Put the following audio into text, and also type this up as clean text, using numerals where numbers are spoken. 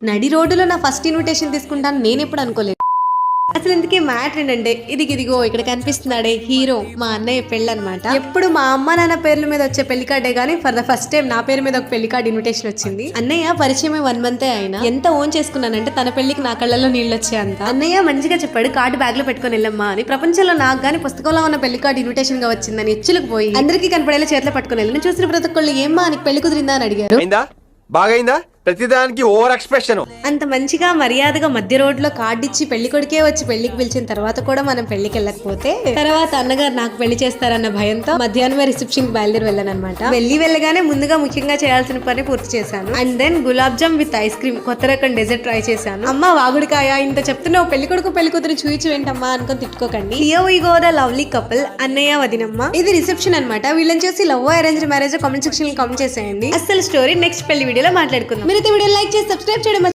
నడి రోడ్డులో నా ఫస్ట్ ఇన్విటేషన్ తీసుకుంటాను నేను ఎప్పుడు అనుకోలేదు. అసలు ఇంతకీ మ్యాటర్ ఏంటంటే ఇదిగో ఇక్కడ కనిపిస్తున్నాడే హీరో మా అన్నయ్య పెళ్ళి అనమాట. ఎప్పుడు మా అమ్మ నాన్న పేర్ల మీద వచ్చే పెళ్లి కార్డే గానీ ఫర్ ద ఫస్ట్ టైం నా పేరు మీద ఒక పెళ్లి కార్డ్ ఇన్విటేషన్ వచ్చింది. అన్నయ్య పరిచయమే 1 month అయినా ఎంత ఓన్ చేసుకున్నానంటే తన పెళ్లికి నా కళ్ళల్లో నీళ్ళు వచ్చాయి అంత. అన్నయ్య మంచిగా చెప్పాడు కార్డు బ్యాగ్ లో పెట్టుకుని వెళ్ళమ్మా అని. ప్రపంచంలో నాకు గానీ పుస్తకంలో ఉన్న పెళ్లి కార్డు ఇన్విటేషన్ గా వచ్చిందని ఎచ్చులకు పోయి అందరికీ కనపడేలా చేతిలో పట్టుకుని వెళ్ళి చూసిన ప్రతి ఒక్కళ్ళు ఏమ్మా నీకు పెళ్లి కుదిరిందా అని అడిగారు. బాగైందా ప్రతిదానికి ఓవర్ ఎక్స్ప్రెషన్. అంత మంచిగా మర్యాదగా మధ్య రోడ్ లో కార్డు ఇచ్చి పెళ్లి కొడుకే వచ్చి పెళ్లికి పిలిచిన తర్వాత కూడా మనం పెళ్లికి వెళ్ళకపోతే తర్వాత అన్నగారు నాకు పెళ్లి చేస్తారన్న భయంతో మధ్యాహ్నమే రిసెప్షన్ కి బయలుదేరి వెళ్ళాను అనమాట. వెళ్ళగానే ముందుగా ముఖ్యంగా చేయాల్సిన పని పూర్తి చేశాను. And then gulab jamun with ice cream కొత్త రకం డెజర్ట్ ట్రై చేశాను. అమ్మ వాగుడికాయ ఇంత చెప్తున్నావు పెళ్లి కొడుకు పెళ్లి కూతురు చూయించు ఏంటమ్మా అనుకుని తిట్టుకోకండి. Here we go the lovely couple అన్నయ్య వదినమ్మ. ఇది రిసెప్షన్ అనమాట. వీళ్ళని చూసి love arrange marriage comment section లో కామెంట్ చేసేయండి. అసలు స్టోరీ నెక్స్ట్ పెళ్లి వీడియోలో మాట్లాడుకుందాం. మీరు వీడియో లైక్ చేసి సబ్స్క్రైబ్ చేయడం